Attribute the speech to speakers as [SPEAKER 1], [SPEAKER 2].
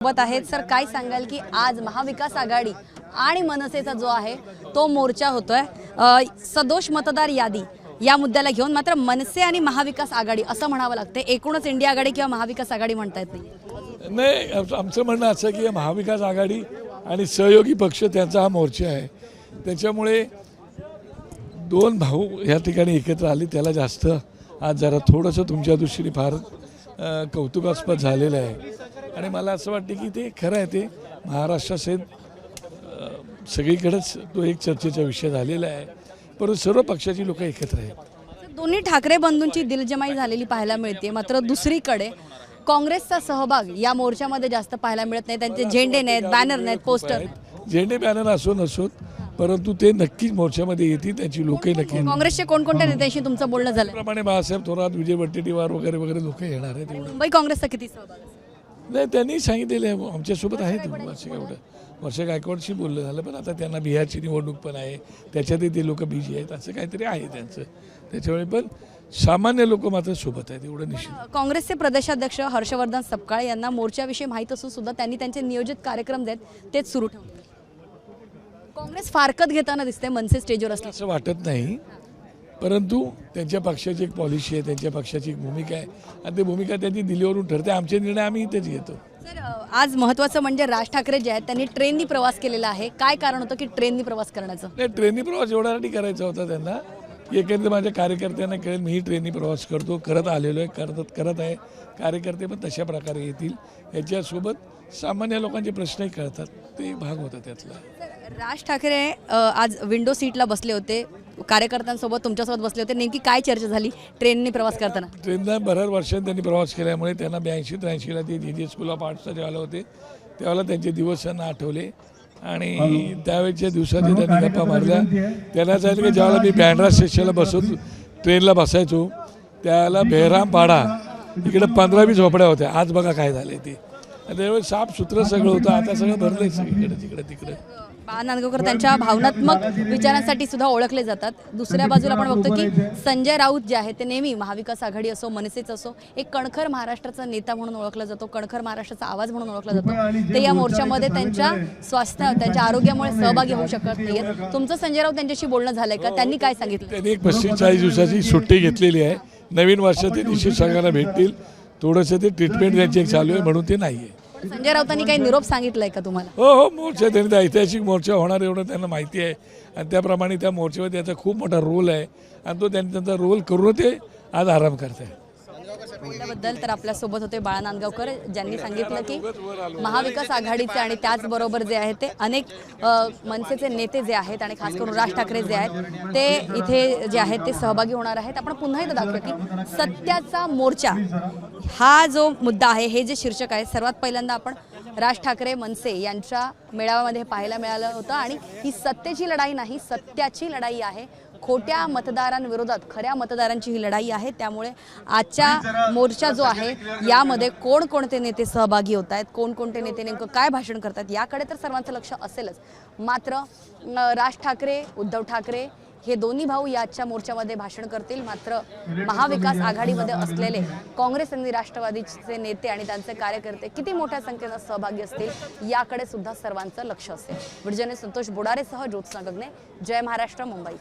[SPEAKER 1] सोबत आहेत सर, काय सांगाल की आज महाविकास आघाडी आणि मनसेचा जो आहे तो मोर्चा होतोय सदोष मतदार यादी या मुद्द्याला घेऊन, मात्र मनसे आणि महाविकास आघाडी असं म्हणावं लागते, एकूणच इंडिया आघाडी किंवा महाविकास आघाडी म्हणता येत
[SPEAKER 2] नाही. आमचं म्हणणं असं की महाविकास आघाडी आणि सहयोगी पक्ष त्यांचा हा मोर्चा आहे, त्याच्यामुळे दोन भाऊ या ठिकाणी एकत्र आले, त्याला जास्त आज जरा थोडंसं तुमच्या दृष्टीने फार कौतुकास्पद झालेलं आहे. आणि मला असं वाटतं की ते खरं आहे, ते महाराष्ट्रासहित सगळीकडेच तो एक चर्चेचा विषय झालेला आहे, परंतु सर्व पक्षाची लोक एकत्र आहेत.
[SPEAKER 1] दोन्ही ठाकरे बंधूंची दिलजमाई झालेली पाहायला मिळते, मात्र दुसरीकडे काँग्रेसचा सहभाग या मोर्चामध्ये जास्त पाहायला मिळत नाही. त्यांचे झेंडे नाहीत, बॅनर नाहीत, पोस्टर.
[SPEAKER 2] झेंडे बॅनर असो नसोत, परंतु ते नक्कीच मोर्चामध्ये येतील, त्याची लोकही नक्की.
[SPEAKER 1] काँग्रेसचे कोणकोणत्या नेत्यांशी तुमचं बोलणं झालं?
[SPEAKER 2] त्याप्रमाणे बाळासाहेब थोरात, विजय वडेट्टीवार वगैरे वगैरे लोक येणार आहेत.
[SPEAKER 1] मुंबई काँग्रेसचा किती सहभाग?
[SPEAKER 2] नाही, त्यांनी सांगितलेलं आहे आमच्यासोबत आहेत. वर्ष गायकवाडशी बोललं झालं, पण आता त्यांना बिहारची निवडणूक पण आहे, त्याच्यातही ते लोक बिझी आहेत, असं काहीतरी आहे त्यांचं. त्याच्यामुळे पण सामान्य लोक मात्र सोबत आहेत, एवढं निश्चित.
[SPEAKER 1] काँग्रेसचे प्रदेशाध्यक्ष हर्षवर्धन सपकाळे यांना मोर्चाविषयी माहीत असून सुद्धा त्यांनी त्यांचे नियोजित कार्यक्रम जे आहेत तेच सुरू ठेवले. काँग्रेस फारकत घेताना दिसते मनसे स्टेजवर असलं
[SPEAKER 2] असं वाटत नाही, परंतु त्यांच्या पक्षाची एक पॉलिसी आहे, त्यांच्या पक्षाची एक भूमिका आहे, आणि ती भूमिका त्यांनी दिल्लीवरून ठरते. आमचे निर्णय आम्ही इथेच घेतो.
[SPEAKER 1] सर, आज महत्त्वाचं म्हणजे राज ठाकरे जे आहेत त्यांनी ट्रेननी प्रवास केलेला आहे. काय कारण होतं की ट्रेननी प्रवास करण्याचं?
[SPEAKER 2] नाही, ट्रेननी प्रवास एवढ्यासाठी करायचा होता त्यांना, एकंदरीत माझ्या कार्यकर्त्यांना कळेल मीही ट्रेननी प्रवास करतो, करत आलेलो आहे, करत आहे. कार्यकर्ते पण तशा प्रकारे येतील, याच्यासोबत सामान्य लोकांचे प्रश्नही कळतात, ते भाग होता त्यातला.
[SPEAKER 1] राज ठाकरे आज विंडो सीटला बसले होते, कार्यकर्त्यांसोबत तुमच्यासोबत बसले होते, नेमकी काय चर्चा झाली ट्रेननी प्रवास करताना?
[SPEAKER 2] ट्रेनला बऱ्याच वर्षांनी त्यांनी प्रवास केल्यामुळे त्यांना 82-83ला ते जे स्कूल ऑफ आर्ट्सला जेव्हा होते त्यावेळेला त्यांचे दिवस त्यांना आठवले, आणि त्यावेळेच्या दिवसांनी त्यांनी गप्पा मारल्या. त्यांना सांगितलं की ज्यावेळेला मी बँड्रा स्टेशनला बसून ट्रेनला बसायचो त्यावेळेला बेहरामपाडा इकडे 15-20 झोपड्या होत्या, आज बघा काय झाले ते. त्यावेळी साफ सुत्र सगळं होतं, आता सगळं भरलंय सगळीकडे तिकडे.
[SPEAKER 1] बाळा नांदगावकर त्यांच्या भावनात्मक विचारांसाठी सुद्धा ओळखले जातात. दुसऱ्या बाजूला आपण बघतो की संजय राऊत जे आहेत ते नेहमी महाविकास आघाडी असो, मनसेच असो, एक कणखर महाराष्ट्राचा नेता म्हणून ओळखला जातो, कणखर महाराष्ट्राचा आवाज म्हणून ओळखला जातो. ते या मोर्चामध्ये त्यांच्या स्वास्थ्य, त्यांच्या आरोग्यामुळे सहभागी होऊ शकत नाहीयेत. तुमचं संजय राऊत त्यांच्याशी बोलणं झालंय का? त्यांनी काय सांगितलं?
[SPEAKER 2] त्यांनी एक 45 दिवसाची सुट्टी घेतलेली आहे. नवीन वर्षात ते निश्चित सगळ्यांना भेटतील. थोडंसं ते ट्रीटमेंट त्यांची एक चालू आहे, म्हणून ते नाही आहे.
[SPEAKER 1] संजय राऊतांनी काही निरोप सांगितलाय का तुम्हाला?
[SPEAKER 2] हो, मोर्चा त्यांनी ऐतिहासिक मोर्चा होणार एवढं त्यांना माहिती आहे, आणि त्याप्रमाणे त्या मोर्चावर त्याचा खूप मोठा रोल आहे, आणि तो त्यांनी त्यांचा रोल करून ते आज आराम करत आहे.
[SPEAKER 1] बोलल्याबद्दल तर आपल्यासोबत होते बाळा नांदगावकर, ज्यांनी सांगितलं की महाविकास आघाडीचे आणि त्याचबरोबर जे आहे ते अनेक मनसेचे नेते जे आहेत आणि खास करून राज ठाकरे जे आहेत ते इथे जे आहेत ते सहभागी होणार आहेत. आपण पुन्हा एकदा दाखवूया की सत्याचा मोर्चा हा जो मुद्दा आहे, हे जे शीर्षक आहे, सर्वात पहिल्यांदा आपण राज ठाकरे मनसे यांच्या मेळाव्यामध्ये पाहायला मिळालं होतं. आणि ही सत्तेची लढाई नाही, सत्याची लढाई आहे. खोट्या मतदारांविरोधात खऱ्या मतदारांची ही लढाई आहे. त्यामुळे आजच्या मोर्चा जो आहे यामध्ये कोणकोणते नेते सहभागी होत आहेत, कोणकोणते नेते नेमकं काय भाषण करतात याकडे तर सर्वांचं लक्ष असेलच. मात्र राज ठाकरे, उद्धव ठाकरे हे दोन्ही भाऊ याच्या मोर्चामध्ये भाषण करतील. मात्र महाविकास आघाडीमध्ये असलेले काँग्रेस आणि राष्ट्रवादीचे नेते आणि त्यांचे कार्यकर्ते किती मोठ्या संख्येनं सहभागी असतील याकडे सुद्धा सर्वांचं लक्ष असेल. व्हिडिओ जर्नलिस्ट संतोष बोडारेसह ज्योत्स्ना गगने, जय महाराष्ट्र, मुंबई.